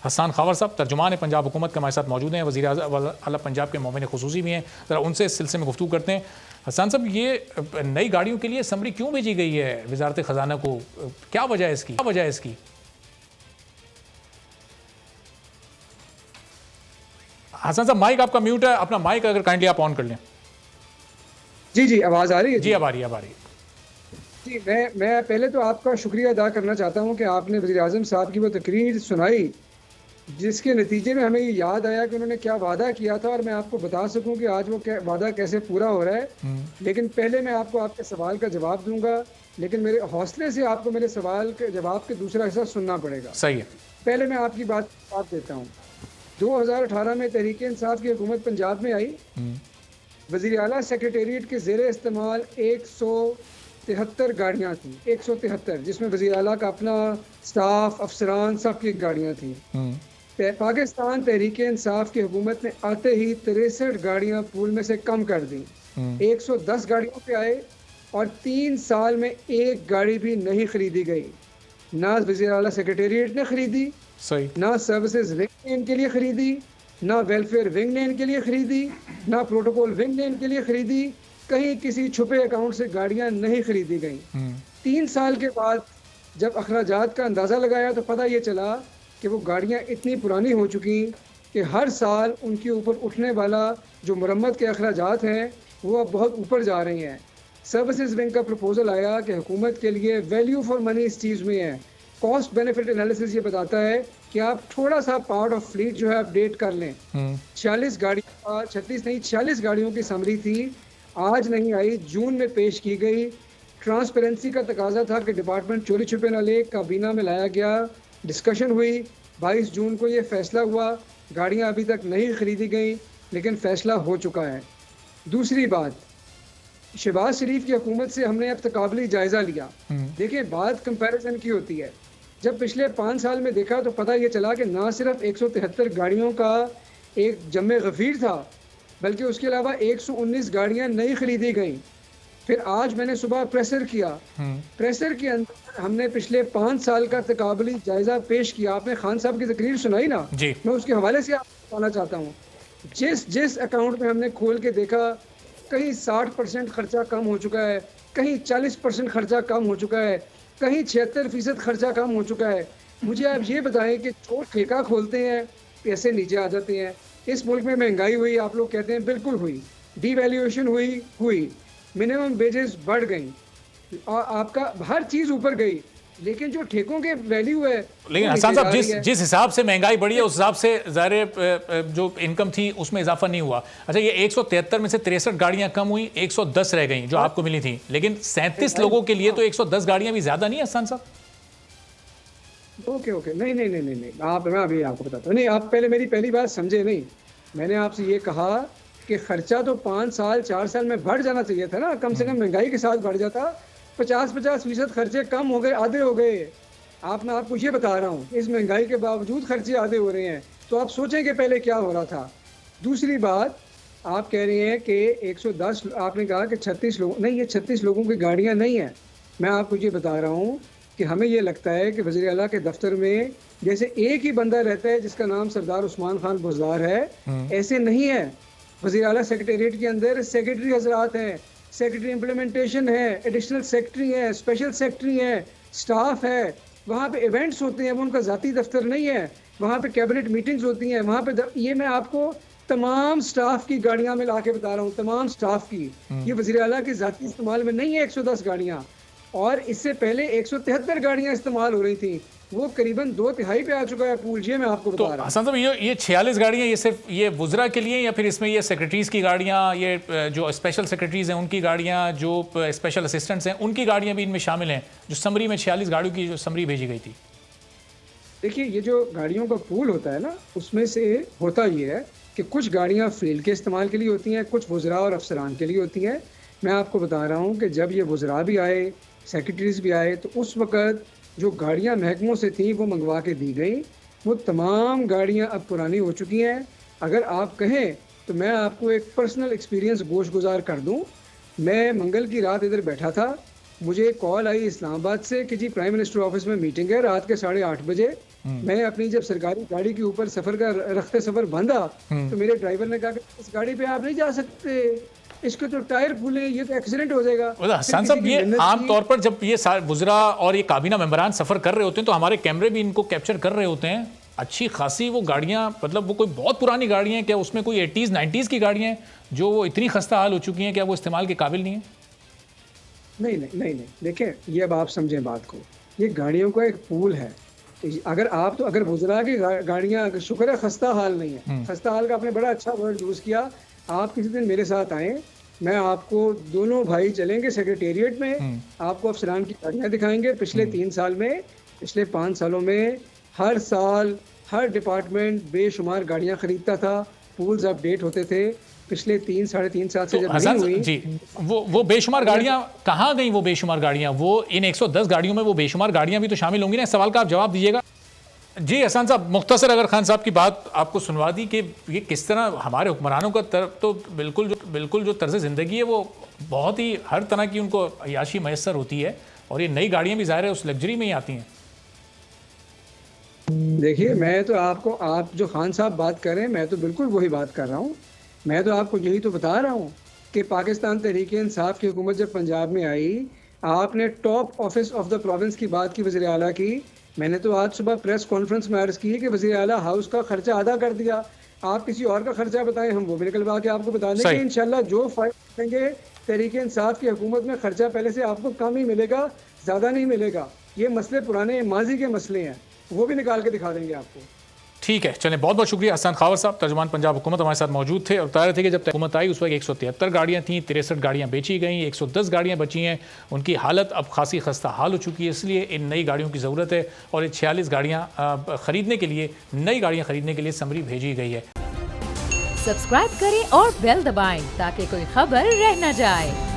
हसन खावर साहब तर्जुमान पंजाब हुकूमत के हमारे साथ मौजूद हैं, वज़ीर आला पंजाब के मोमिन खुसूसी भी हैं। ज़रा उनसे इस सिलसिले में गुफ्तगू करते हैं। हसन साहब, ये नई गाड़ियों के लिए समरी क्यों भेजी गई है वज़ारत ख़जाना को? क्या वजह है इसकी? हसन साहब, माइक आपका म्यूट है, अपना माइक अगर काइंडली आप ऑन कर लें। जी, आवाज़ आ रही है? जी, अब आ रही है। जी, मैं पहले तो आपका शुक्रिया अदा करना चाहता हूं कि आपने वज़ीर-ए-आज़म साहब की वो तकरीर सुनाई, जिसके नतीजे में हमें ये याद आया कि उन्होंने क्या वादा किया था और मैं आपको बता सकूं कि आज वो वादा कैसे पूरा हो रहा है। लेकिन पहले मैं आपको आपके सवाल का जवाब दूंगा, लेकिन मेरे हौसले से आपको मेरे सवाल के जवाब के दूसरा हिस्सा सुनना पड़ेगा। सही है। पहले मैं आपकी बात देता हूँ। 2018 में तहरीक इंसाफ की हुकूमत पंजाब में आई। वज़ीर आला सेक्रेटेरिएट के ज़ेरे इस्तेमाल 173 गाड़ियाँ थी, 173, जिसमें वज़ीर आला का अपना स्टाफ, अफसरान, सब की गाड़ियाँ थी। पाकिस्तान तहरीक इंसाफ की हुकूमत ने आते ही 63 गाड़ियाँ पूल में से कम कर दी, 110 गाड़ियों पे आए और 3 साल में एक गाड़ी भी नहीं खरीदी गई। ना वज़ीर आला सेक्रेटेरिएट ने खरीदी, सही, ना सर्विसेज विंग ने इनके लिए खरीदी, ना वेलफेयर विंग ने इनके लिए खरीदी, ना प्रोटोकॉल विंग ने इनके लिए खरीदी। कहीं किसी छुपे अकाउंट से गाड़ियां नहीं खरीदी गई। 3 साल के बाद जब अखराजात का अंदाज़ा लगाया तो पता ये चला कि वो गाड़ियां इतनी पुरानी हो चुकी कि हर साल उनके ऊपर उठने वाला जो मरम्मत के अखराजात हैं वो अब बहुत ऊपर जा रहे हैं। सर्विसेज विंग का प्रपोजल आया कि हुकूमत के लिए वैल्यू फॉर मनी इस चीज़ में है। कॉस्ट बेनिफिट एनालिसिस ये बताता है कि आप थोड़ा सा पार्ट ऑफ फ्लीट जो है अपडेट कर लें। 36 गाड़ियों की समरी थी, आज नहीं आई, जून में पेश की गई। ट्रांसपेरेंसी का तकाजा था कि डिपार्टमेंट चोरी छुपे न ले, काबीना में लाया गया, डिस्कशन हुई, 22 जून को ये फैसला हुआ। गाड़ियां अभी तक नहीं खरीदी गई, लेकिन फैसला हो चुका है। दूसरी बात, शहबाज शरीफ की हुकूमत से हमने अब तकाबली जायज़ा लिया। देखिए, बात कंपैरिजन की होती है। जब पिछले 5 साल में देखा तो पता ये चला कि ना सिर्फ 173 गाड़ियों का एक जम्मे गफीर था, बल्कि उसके अलावा 119 गाड़ियां नहीं खरीदी गई। फिर आज मैंने सुबह प्रेसर किया, प्रेसर के अंदर हमने पिछले 5 साल का तकाबली जायजा पेश किया। आपने खान साहब की तकरीर सुनाई ना, मैं उसके हवाले से आपको बताना चाहता हूँ। जिस अकाउंट में हमने खोल के देखा, कहीं 60% खर्चा कम हो चुका है, कहीं 40% खर्चा कम हो चुका है, कहीं 76% खर्चा कम हो चुका है। मुझे आप ये बताएं कि जो ठेका खोलते हैं पैसे नीचे आ जाते हैं। इस मुल्क में महंगाई हुई, आप लोग कहते हैं, बिल्कुल हुई। डीवैल्यूएशन हुई, मिनिमम वेजेस बढ़ गई और आपका हर चीज़ ऊपर गई, लेकिन जो ठेकों के वैल्यू है। लेकिन हसन साहब, जिस हिसाब से महंगाई बढ़ी है उस हिसाब से ज़ाहिर जो इनकम थी उसमें इजाफा नहीं हुआ। अच्छा, ये 173 में से 63 गाड़ियां कम हुई, 110 रह गई जो आपको मिली थी, लेकिन 37 लोगों के लिए तो 110 गाड़ियां भी ज्यादा नहीं है हसन साहब? ओके, नहीं, मैं अभी आपको बताता हूँ। नहीं, आप पहले मेरी पहली बात समझे नहीं। मैंने आपसे ये कहा कि खर्चा तो 5 साल 4 साल में बढ़ जाना चाहिए था ना, कम से कम महंगाई के साथ बढ़ जाता। 50% खर्चे कम हो गए, आधे हो गए। मैं आपको ये बता रहा हूँ, इस महंगाई के बावजूद खर्चे आधे हो रहे हैं, तो आप सोचें कि पहले क्या हो रहा था। दूसरी बात, आप कह रहे हैं कि 110, आपने कहा कि 36 लोग नहीं, ये 36 लोगों की गाड़ियाँ नहीं हैं। मैं आपको ये बता रहा हूँ कि हमें ये लगता है कि वज़ीर आला के दफ्तर में जैसे एक ही बंदा रहता है जिसका नाम सरदार उस्मान खान बुज़दार है, ऐसे नहीं है। वज़ीर आला सेक्रेटेरिएट के अंदर सेक्रेटरी हजरात हैं, सेक्रेटरी इम्प्लीमेंटेशन है, एडिशनल सेक्रेटरी है, स्पेशल सेक्रेटरी है, स्टाफ है। वहाँ पे इवेंट्स होते हैं, वो उनका ज़ाती दफ्तर नहीं है। वहाँ पे कैबिनेट मीटिंग्स होती हैं, वहाँ पे ये मैं आपको तमाम स्टाफ की गाड़ियाँ में ला के बता रहा हूँ, तमाम स्टाफ की। ये वज़ीर आला के ज़ाती इस्तेमाल में नहीं है 110 गाड़ियाँ, और इससे पहले 173 गाड़ियाँ इस्तेमाल हो रही थी। वो करीबन 2/3 पे आ चुका है पूल। ये मैं आपको बता रहा हूँ। हसन साहब, ये 46 गाड़ियाँ ये सिर्फ ये वुज़रा के लिए, या फिर इसमें ये सेक्रेटरीज की गाड़ियाँ, ये जो स्पेशल सेक्रेटरीज हैं उनकी गाड़ियाँ, जो स्पेशल असिस्टेंट्स हैं उनकी गाड़ियाँ भी इनमें शामिल हैं, जो समरी में 46 गाड़ियों की जो समरी भेजी गई थी? देखिए, ये जो गाड़ियों का पूल होता है ना, उसमें से होता ये है कि कुछ गाड़ियाँ फील्ड के इस्तेमाल के लिए होती हैं, कुछ वुज़रा और अफसरान के लिए होती हैं। मैं आपको बता रहा हूँ कि जब ये वुज़रा भी आए, सेक्रेटरीज भी आए, तो उस वक़्त जो गाड़ियां महकमों से थी वो मंगवा के दी गई। वो तमाम गाड़ियां अब पुरानी हो चुकी हैं। अगर आप कहें तो मैं आपको एक पर्सनल एक्सपीरियंस गोश गुजार कर दूं। मैं मंगल की रात इधर बैठा था, मुझे कॉल आई इस्लामाबाद से कि जी प्राइम मिनिस्टर ऑफिस में मीटिंग है रात के 8:30 बजे। मैं अपनी जब सरकारी गाड़ी के ऊपर सफर का रखते सफर बंधा तो मेरे ड्राइवर ने कहा कि इस गाड़ी पे आप नहीं जा सकते, इसके तो टायर खुले, ये तो एक्सीडेंट हो जाएगा। हसन साहब, ये आमतौर पर जब ये वुज़रा और ये काबीना मेंबरान सफर कर रहे होते हैं तो हमारे कैमरे भी इनको कैप्चर कर रहे होते हैं। अच्छी खासी वो गाड़ियाँ, मतलब वो कोई बहुत पुरानी गाड़ियाँ हैं क्या? उसमें कोई 80s 90s की गाड़ियाँ हैं जो वो इतनी खस्ता हाल हो चुकी हैं, क्या वो इस्तेमाल के काबिल नहीं है? नहीं, देखें, ये अब आप समझें बात को, ये गाड़ियों का एक पूल है। अगर वुज़रा की गाड़ियाँ, शुक्र है खस्ता हाल नहीं है, खस्ता हाल का आपने बड़ा अच्छा वर्ड यूज़ किया। आप किसी दिन मेरे साथ आएँ, मैं आपको, दोनों भाई चलेंगे सेक्रेटेरिएट में, आपको अफसरान की गाड़ियाँ दिखाएंगे। पिछले 3 साल में, पिछले 5 सालों में हर साल हर डिपार्टमेंट बेशुमार गाड़ियाँ खरीदता था, पूल्स अपडेट होते थे। पिछले 3-3.5 साल से जब नहीं हुई जी, वो बेशुमार गाड़ियाँ कहाँ गई? वो बेशुमार गाड़ियाँ, वो इन 110 गाड़ियों में वो बेशुमार गाड़ियाँ भी तो शामिल होंगी ना। इस सवाल का आप जवाब दीजिएगा। जी हसन साहब, मुख्तसर अगर खान साहब की बात आपको सुनवा दी कि ये किस तरह हमारे हुक्मरानों का तरफ तो बिल्कुल जो तर्ज ज़िंदगी है वो बहुत ही हर तरह की उनको अयाशी मैसर होती है, और ये नई गाड़ियाँ भी ज़ाहिर है उस लग्जरी में ही आती हैं। देखिए, मैं तो आपको, आप जो खान साहब बात कर रहे हैं, मैं तो बिल्कुल वही बात कर रहा हूँ। मैं तो आपको यही तो बता रहा हूँ कि पाकिस्तान तहरीक इंसाफ की हुकूमत जब पंजाब में आई, आपने top office of the province की बात की, वज़ीर आला की। मैंने तो आज सुबह प्रेस कॉन्फ्रेंस में अर्ज़ की कि वज़ीर आला हाउस का खर्चा अदा कर दिया। आप किसी और का खर्चा बताएं, हम वो भी निकलवा के आपको बता देंगे। इंशाल्लाह जो फ़ायदा देंगे तहरीक इंसाफ की हुकूमत में, खर्चा पहले से आपको कम ही मिलेगा, ज़्यादा नहीं मिलेगा। ये मसले पुराने माजी के मसले हैं, वो भी निकाल के दिखा देंगे आपको। ठीक है, चलें, बहुत बहुत शुक्रिया हसन खावर साहब, तर्जुमान पंजाब हुकूमत हमारे साथ मौजूद थे और बता रहे थे कि जब हुकूमत आई उस वक्त 173 गाड़ियाँ थीं, 63 गाड़ियाँ बेची गई, 110 गाड़ियाँ बची हैं। उनकी हालत अब खासी खस्ता हाल हो चुकी है, इसलिए इन नई गाड़ियों की ज़रूरत है और ये 46 गाड़ियाँ ख़रीदने के लिए, नई गाड़ियाँ ख़रीदने के लिए समरी भेजी गई है। सब्सक्राइब करें और बेल दबाएं ताकि कोई खबर रह न जाए।